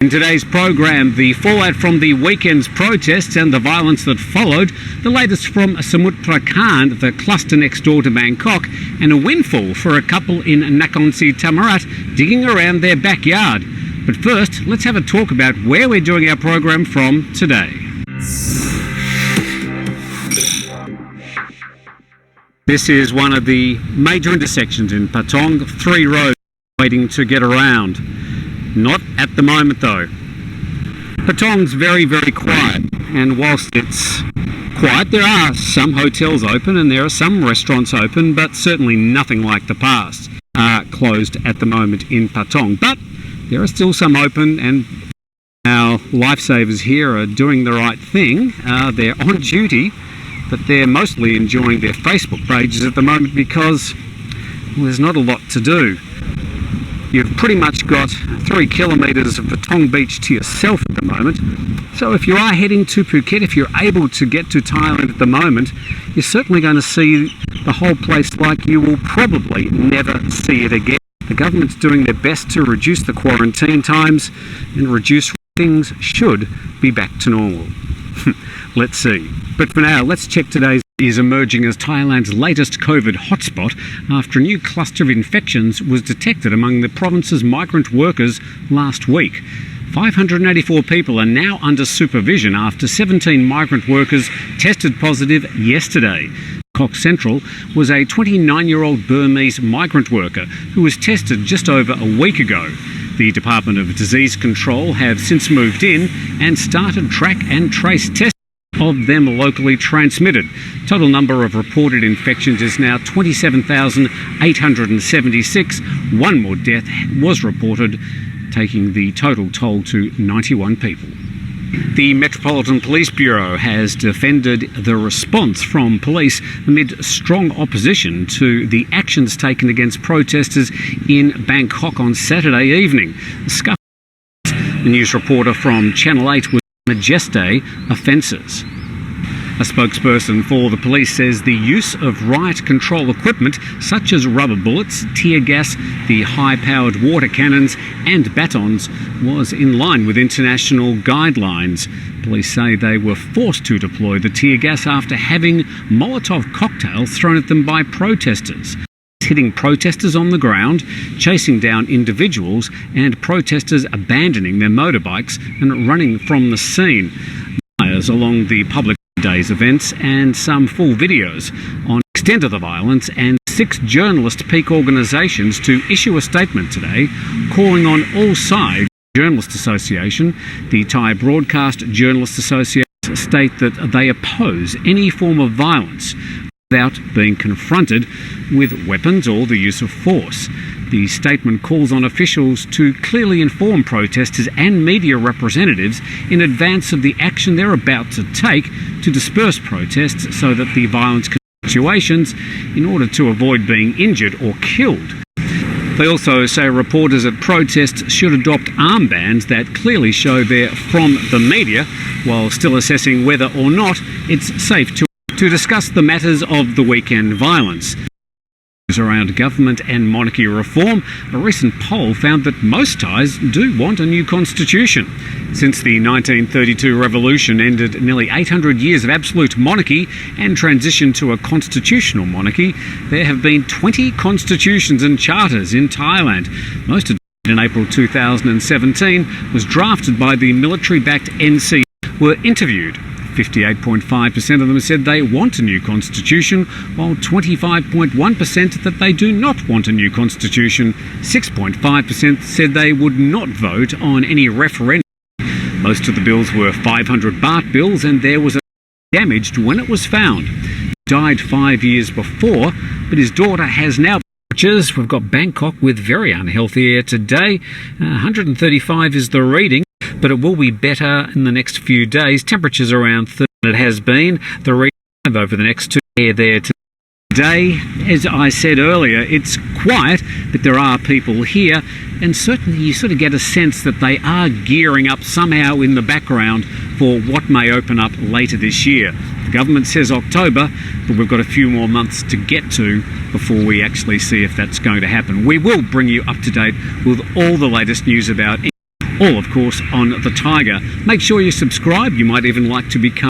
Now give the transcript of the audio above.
In today's program, the fallout from the weekend's protests and the violence that followed, the latest from Samut Prakan, the cluster next door to Bangkok, and a windfall for a couple in Nakhon Si Thammarat digging around their backyard. But first, let's have a talk about where we're doing our program from today. This is one of the major intersections in Patong, 3 roads waiting to get around. Not at the moment though. Patong's very, very quiet, and whilst it's quiet, there are some hotels open and there are some restaurants open, but certainly nothing like the past. Are closed at the moment in Patong, but there are still some open, and our lifesavers here are doing the right thing. They're on duty, but they're mostly enjoying their Facebook pages at the moment because there's not a lot to do. You've pretty much got 3 kilometres of Patong Beach to yourself at the moment. So if you are heading to Phuket, if you're able to get to Thailand at the moment, you're certainly going to see the whole place like you will probably never see it again. The government's doing their best to reduce the quarantine times and reduce things should be back to normal. Let's see. But for now, let's check today's is emerging as Thailand's latest COVID hotspot after a new cluster of infections was detected among the province's migrant workers last week. 584 people are now under supervision after 17 migrant workers tested positive yesterday. Bangkok Central was a 29-year-old Burmese migrant worker who was tested just over a week ago. The Department of Disease Control have since moved in and started track and trace testing of them locally transmitted. Total number of reported infections is now 27,876. One more death was reported, taking the total toll to 91 people. The Metropolitan Police Bureau has defended the response from police amid strong opposition to the actions taken against protesters in Bangkok on Saturday evening. The news reporter from Channel 8 was Majeste offences. A spokesperson for the police says the use of riot control equipment such as rubber bullets, tear gas, the high-powered water cannons and batons was in line with international guidelines. Police say they were forced to deploy the tear gas after having Molotov cocktails thrown at them by protesters, hitting protesters on the ground, chasing down individuals and protesters abandoning their motorbikes and running from the scene. Along the public days events and some full videos on the extent of the violence, and 6 journalist peak organisations to issue a statement today calling on all sides. The Journalist Association, the Thai Broadcast Journalist Association, state that they oppose any form of violence without being confronted with weapons or the use of force. The statement calls on officials to clearly inform protesters and media representatives in advance of the action they're about to take to disperse protests so that the violence situations in order to avoid being injured or killed. They also say reporters at protests should adopt armbands that clearly show they're from the media, while still assessing whether or not it's safe to discuss the matters of the weekend violence. Around government and monarchy reform, a recent poll found that most Thais do want a new constitution. Since the 1932 revolution ended nearly 800 years of absolute monarchy and transitioned to a constitutional monarchy, there have been 20 constitutions and charters in Thailand. Most adopted in April 2017 was drafted by the military-backed NC, were interviewed. 58.5% of them said they want a new constitution, while 25.1% that they do not want a new constitution. 6.5% said they would not vote on any referendum. Most of the bills were 500 baht bills, and there was a damaged when it was found. He died 5 years before, but his daughter has now. We've got Bangkok with very unhealthy air today. 135 is the reading, but it will be better in the next few days. Temperatures around 30. It has been the reading over the next 2 days there today. As I said earlier, it's quiet, but there are people here, and certainly you sort of get a sense that they are gearing up somehow in the background for what may open up later this year. The government says October, but we've got a few more months to get to before we actually see if that's going to happen. We will bring you up to date with all the latest news about all of course on the Tiger. Make sure you subscribe. You might even like to become